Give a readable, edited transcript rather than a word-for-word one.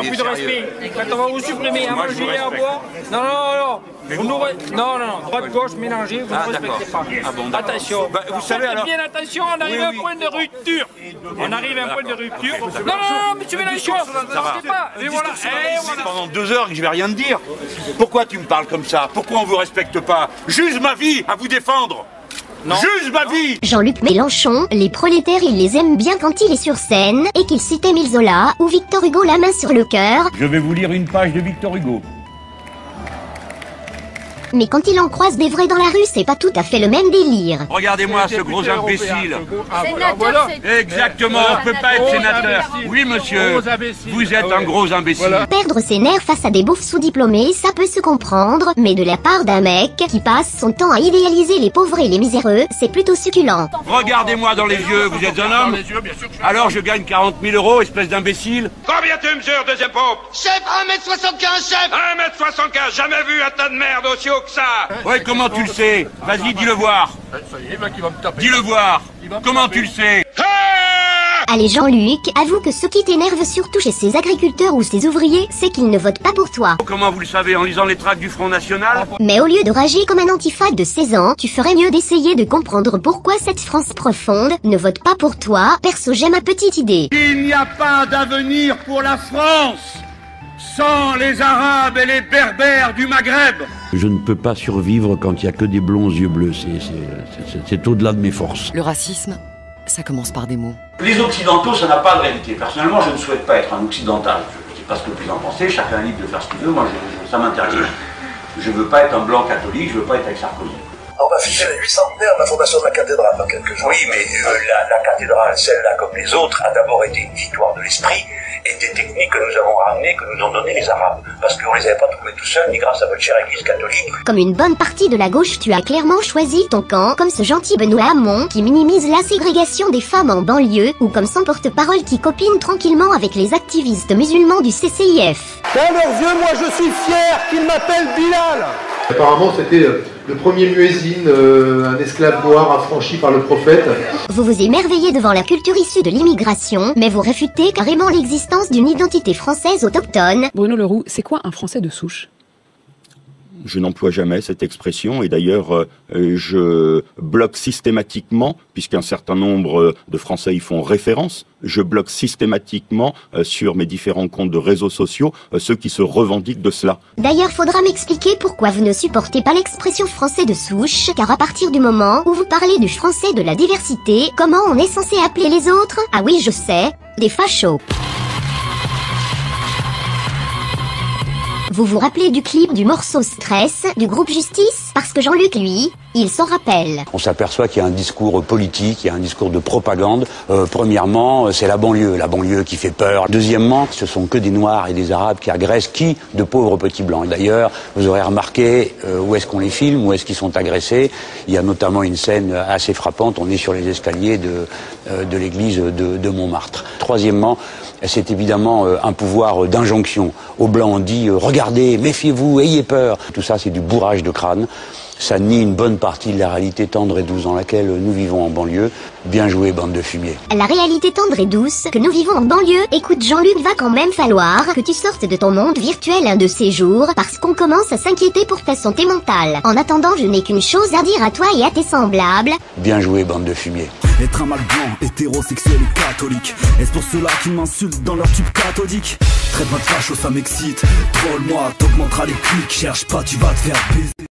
Il n'y aura plus de respect. Quand on va vous supprimer à manger et à boire. Non. Droite-gauche mélangée, vous ne respectez pas. Attention. Vous savez alors. Bien attention, on arrive à un point de rupture. On arrive à un point de rupture. Non, mais tu Mélenchon, ça va pas. Et voilà. Pendant 2 heures que je vais rien te dire. Pourquoi tu me parles comme ça? Pourquoi on vous respecte pas? J'use ma vie à vous défendre. Non. J'use ma vie. Jean-Luc Mélenchon, les prolétaires il les aime bien quand il est sur scène et qu'il cite Émile Zola ou Victor Hugo la main sur le cœur. Je vais vous lire une page de Victor Hugo. Mais quand il en croise des vrais dans la rue, c'est pas tout à fait le même délire. Regardez-moi ce gros imbécile. Voilà. Exactement, on peut pas être sénateur. Oui monsieur, vous êtes un gros imbécile. Perdre ses nerfs face à des beaufs sous-diplômés, ça peut se comprendre, mais de la part d'un mec qui passe son temps à idéaliser les pauvres et les miséreux, c'est plutôt succulent. Regardez-moi dans les yeux, vous êtes un homme? Alors je gagne 40 000 €, espèce d'imbécile. Combien tu mesures, deuxième pompe? Chef, 1m75, chef. 1m75, jamais vu un tas de merde aussi haut que ça. Ouais, comment tu le sais? Vas-y, dis-le voir. Dis-le voir. Comment tu le sais? Allez Jean-Luc, avoue que ce qui t'énerve surtout chez ces agriculteurs ou ces ouvriers, c'est qu'ils ne votent pas pour toi. Comment vous le savez? En lisant les tracts du Front National? Mais au lieu de rager comme un antifade de 16 ans, tu ferais mieux d'essayer de comprendre pourquoi cette France profonde ne vote pas pour toi. Perso, j'ai ma petite idée. Il n'y a pas d'avenir pour la France sans les Arabes et les Berbères du Maghreb. Je ne peux pas survivre quand il n'y a que des blonds aux yeux bleus. C'est au-delà de mes forces. Le racisme, ça commence par des mots. Les Occidentaux, ça n'a pas de réalité. Personnellement, je ne souhaite pas être un Occidental. Je ne sais pas ce que vous en pensez, chacun est libre de faire ce qu'il veut. Moi, ça m'interdit. Je ne veux pas être un blanc catholique, je ne veux pas être avec Sarkozy. On va fêter les 8 centenaires de la fondation de la cathédrale dans quelques jours. Oui, mais la cathédrale, celle-là comme les autres, a d'abord été une victoire de l'esprit et des techniques que nous avons ramenées, que nous ont données les Arabes. Parce qu'on les avait pas trouvées tout seuls, ni grâce à votre chère église catholique. Comme une bonne partie de la gauche, tu as clairement choisi ton camp, comme ce gentil Benoît Hamon qui minimise la ségrégation des femmes en banlieue, ou comme son porte-parole qui copine tranquillement avec les activistes musulmans du CCIF. Dans leurs yeux, moi je suis fier qu'ils m'appellent Bilal. Apparemment, c'était le premier muezzin, un esclave noir affranchi par le prophète. Vous vous émerveillez devant la culture issue de l'immigration, mais vous réfutez carrément l'existence d'une identité française autochtone. Bruno Leroux, c'est quoi un Français de souche? Je n'emploie jamais cette expression et d'ailleurs je bloque systématiquement, puisqu'un certain nombre de Français y font référence, je bloque systématiquement sur mes différents comptes de réseaux sociaux ceux qui se revendiquent de cela. D'ailleurs, faudra m'expliquer pourquoi vous ne supportez pas l'expression français de souche, car à partir du moment où vous parlez du français de la diversité, comment on est censé appeler les autres? Ah oui, je sais, des fachos. Vous vous rappelez du clip du morceau Stress du groupe Justice? Parce que Jean-Luc, lui, il s'en rappelle. On s'aperçoit qu'il y a un discours politique, il y a un discours de propagande. Premièrement, c'est la banlieue qui fait peur. Deuxièmement, ce sont que des Noirs et des Arabes qui agressent qui? De pauvres petits Blancs. D'ailleurs, vous aurez remarqué où est-ce qu'on les filme, où est-ce qu'ils sont agressés. Il y a notamment une scène assez frappante, on est sur les escaliers de l'église de Montmartre. Troisièmement, c'est évidemment un pouvoir d'injonction. Aux Blancs, on dit « regardez, méfiez-vous, ayez peur ». Tout ça, c'est du bourrage de crâne. Ça nie une bonne partie de la réalité tendre et douce dans laquelle nous vivons en banlieue. Bien joué, bande de fumier. La réalité tendre et douce que nous vivons en banlieue, écoute Jean-Luc, va quand même falloir que tu sortes de ton monde virtuel un de ces jours, parce qu'on commence à s'inquiéter pour ta santé mentale. En attendant, je n'ai qu'une chose à dire à toi et à tes semblables. Bien joué, bande de fumier. Être un mâle blanc, hétérosexuel et catholique, est-ce pour cela qu'ils m'insultent dans leur tube cathodique? Traite-moi de facho, ça m'excite. Troll-moi, t'augmenteras les clics, cherche pas, tu vas te faire baiser.